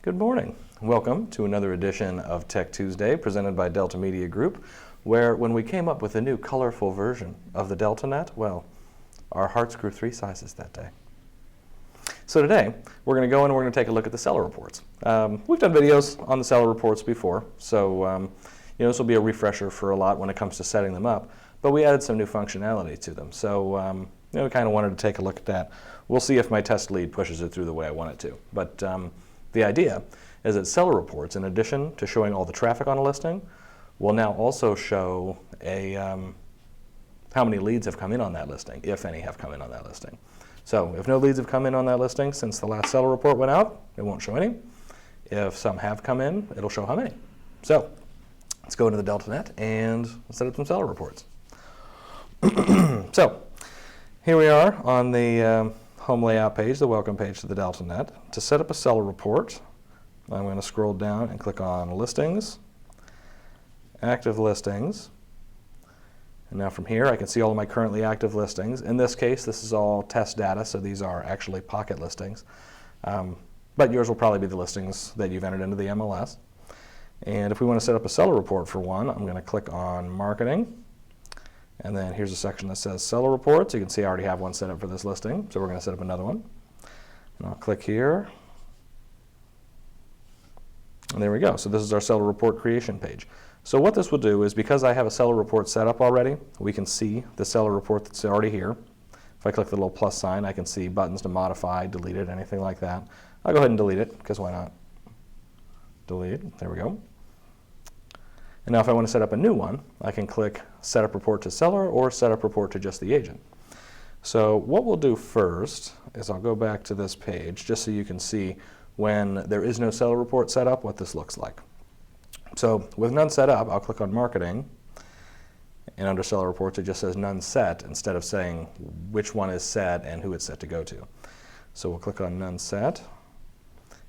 Good morning. Welcome to another edition of Tech Tuesday presented by Delta Media Group, where when we came up with a new colorful version of the DeltaNet, well, our hearts grew 3 sizes that day. So today, we're going to go in and we're going to take a look at the seller reports. We've done videos on the seller reports before, so this will be a refresher for a lot when it comes to setting them up, but we added some new functionality to them. So we kind of wanted to take a look at that. We'll see if my test lead pushes it through the way I want it to. But the idea is that seller reports, in addition to showing all the traffic on a listing, will now also show how many leads have come in on that listing, if any have come in on that listing. So if no leads have come in on that listing since the last seller report went out, it won't show any. If some have come in, it'll show how many. So let's go into the DeltaNet and set up some seller reports. So here we are on the home layout page, the welcome page to the DeltaNet. To set up a seller report, I'm going to scroll down and click on Listings, Active Listings. And now from here, I can see all of my currently active listings. In this case, this is all test data, so these are actually pocket listings. But yours will probably be the listings that you've entered into the MLS. And if we want to set up a seller report for one, I'm going to click on Marketing. And then here's a section that says Seller Reports. You can see I already have one set up for this listing, so we're going to set up another one. And I'll click here. And there we go. So this is our seller report creation page. So what this will do is, because I have a seller report set up already, we can see the seller report that's already here. If I click the little plus sign, I can see buttons to modify, delete it, anything like that. I'll go ahead and delete it, because why not? Delete. There we go. And now if I want to set up a new one, I can click Set Up Report to Seller or Set Up Report to just the agent. So what we'll do first is I'll go back to this page just so you can see when there is no seller report set up what this looks like. So with none set up, I'll click on Marketing, and under Seller Reports it just says None Set instead of saying which one is set and who it's set to go to. So we'll click on None Set,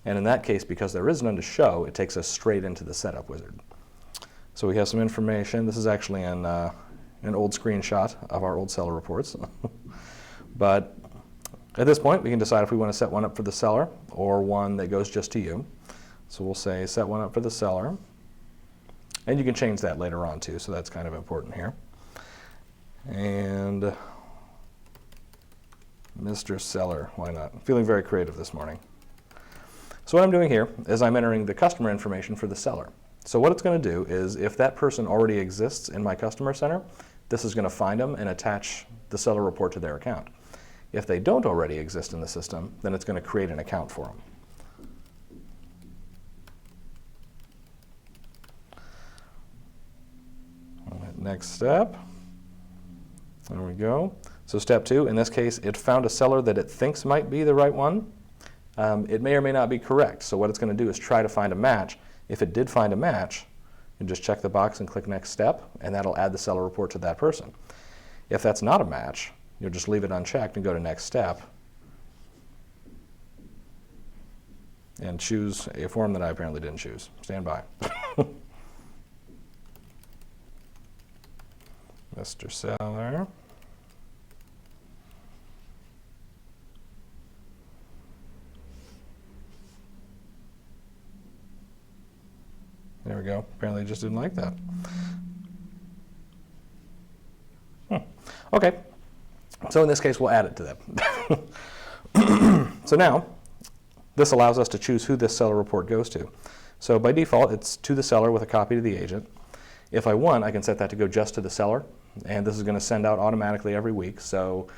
and in that case, because there is none to show, it takes us straight into the setup wizard. So we have some information. This is actually an old screenshot of our old seller reports. But at this point, we can decide if we want to set one up for the seller or one that goes just to you. So we'll say set one up for the seller. And you can change that later on too, so that's kind of important here. And Mr. Seller, why not? I'm feeling very creative this morning. So what I'm doing here is I'm entering the customer information for the seller. So what it's going to do is, if that person already exists in my customer center, this is going to find them and attach the seller report to their account. If they don't already exist in the system, then it's going to create an account for them. I'll hit next step. There we go. So step 2, in this case, it found a seller that it thinks might be the right one. It may or may not be correct. So what it's going to do is try to find a match. If it did find a match, you just check the box and click Next Step, and that'll add the seller report to that person. If that's not a match, you'll just leave it unchecked and go to Next Step and choose a form that I apparently didn't choose. Stand by. Mr. Seller. There we go. Apparently it just didn't like that. Okay. So in this case, we'll add it to them. So now, this allows us to choose who this seller report goes to. So by default, it's to the seller with a copy to the agent. If I want, I can set that to go just to the seller. And this is going to send out automatically every week. So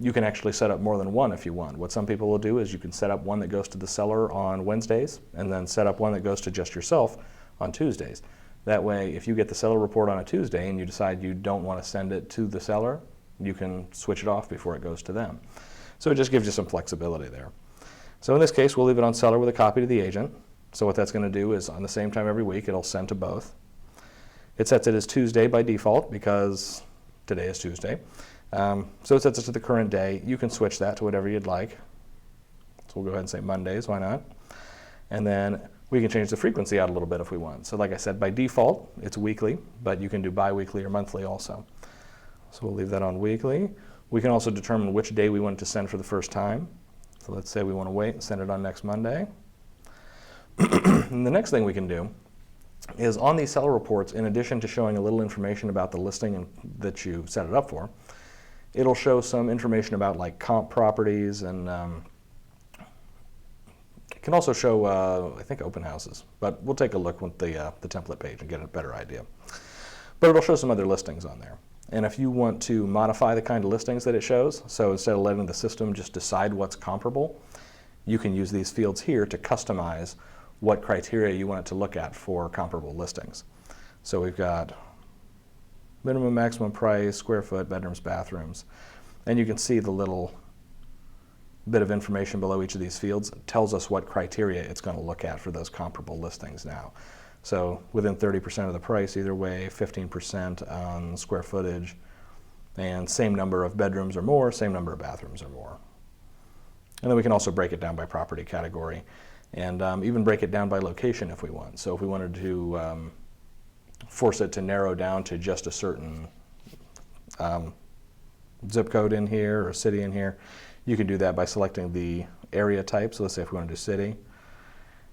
you can actually set up more than one if you want. What some people will do is you can set up one that goes to the seller on Wednesdays and then set up one that goes to just yourself on Tuesdays. That way, if you get the seller report on a Tuesday and you decide you don't want to send it to the seller, you can switch it off before it goes to them. So it just gives you some flexibility there. So in this case, we'll leave it on seller with a copy to the agent. So what that's going to do is, on the same time every week, it'll send to both. It sets it as Tuesday by default because today is Tuesday. So it sets it to the current day. You can switch that to whatever you'd like. So we'll go ahead and say Mondays, why not? And then we can change the frequency out a little bit if we want. So like I said, by default, it's weekly, but you can do bi-weekly or monthly also. So we'll leave that on weekly. We can also determine which day we want to send for the first time. So let's say we want to wait and send it on next Monday. And the next thing we can do is on these seller reports, in addition to showing a little information about the listing that you set it up for, it'll show some information about like comp properties, and it can also show, I think, open houses. But we'll take a look with the template page and get a better idea. But it'll show some other listings on there. And if you want to modify the kind of listings that it shows, so instead of letting the system just decide what's comparable, you can use these fields here to customize what criteria you want it to look at for comparable listings. So we've got minimum, maximum price, square foot, bedrooms, bathrooms, and you can see the little bit of information below each of these fields. It tells us what criteria it's going to look at for those comparable listings now. So within 30% of the price either way, 15% on square footage, and same number of bedrooms or more, same number of bathrooms or more. And then we can also break it down by property category, and even break it down by location if we want. So if we wanted to force it to narrow down to just a certain zip code in here or city in here, you can do that by selecting the area type. So let's say if we want to do city,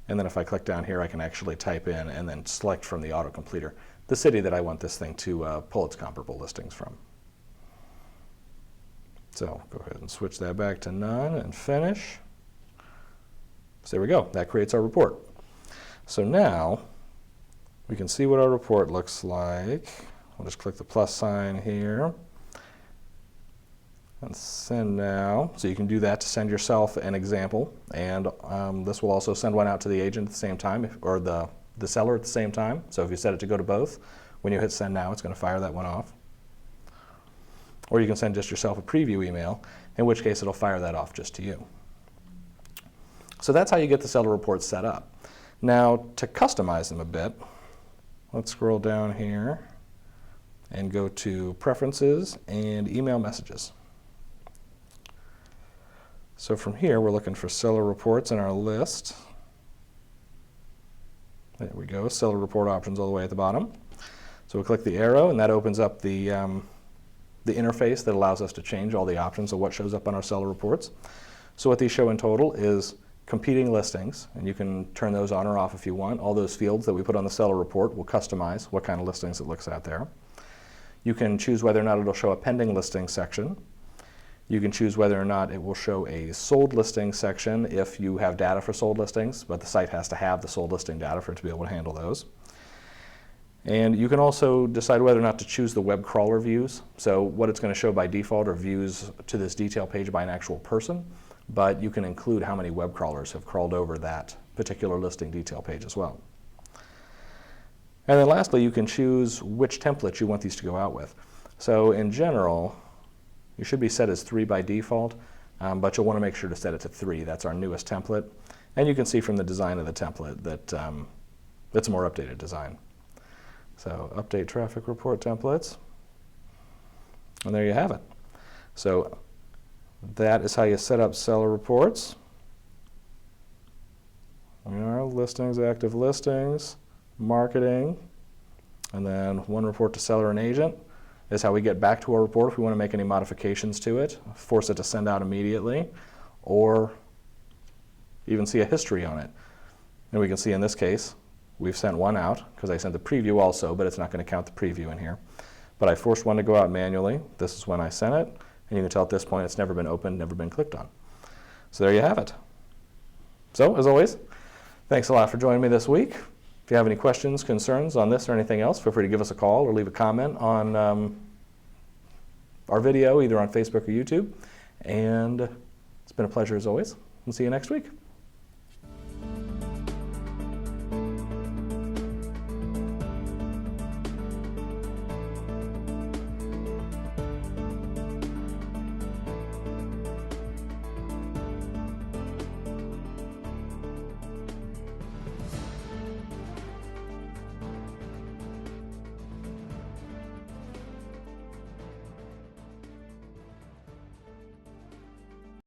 and then if I click down here, I can actually type in and then select from the autocompleter the city that I want this thing to pull its comparable listings from. So go ahead and switch that back to none and finish. So there we go. That creates our report. So now we can see what our report looks like. We'll just click the plus sign here and send now. So you can do that to send yourself an example, and this will also send one out to the agent at the same time, or the seller at the same time. So if you set it to go to both, when you hit send now, it's going to fire that one off. Or you can send just yourself a preview email, in which case it'll fire that off just to you. So that's how you get the seller reports set up. Now, to customize them a bit, let's scroll down here and go to Preferences and Email Messages. So from here, we're looking for seller reports in our list. There we go, seller report options all the way at the bottom. So we'll click the arrow, and that opens up the interface that allows us to change all the options of what shows up on our seller reports. So what these show in total is competing listings, and you can turn those on or off if you want. All those fields that we put on the seller report will customize what kind of listings it looks at there. You can choose whether or not it'll show a pending listing section. You can choose whether or not it will show a sold listing section if you have data for sold listings, but the site has to have the sold listing data for it to be able to handle those. And you can also decide whether or not to choose the web crawler views. So what it's going to show by default are views to this detail page by an actual person, but you can include how many web crawlers have crawled over that particular listing detail page as well. And then lastly, you can choose which template you want these to go out with. So in general, you should be set as 3 by default, but you'll want to make sure to set it to 3. That's our newest template. And you can see from the design of the template that it's a more updated design. So update traffic report templates. And there you have it. So that is how you set up seller reports. Listings, active listings, marketing, and then one report to seller and agent is how we get back to our report if we want to make any modifications to it, force it to send out immediately, or even see a history on it. And we can see in this case, we've sent one out because I sent the preview also, but it's not going to count the preview in here. But I forced one to go out manually. This is when I sent it, and you can tell at this point it's never been opened, never been clicked on. So there you have it. So, as always, thanks a lot for joining me this week. If you have any questions, concerns on this or anything else, feel free to give us a call or leave a comment on our video, either on Facebook or YouTube. And it's been a pleasure as always. We'll see you next week.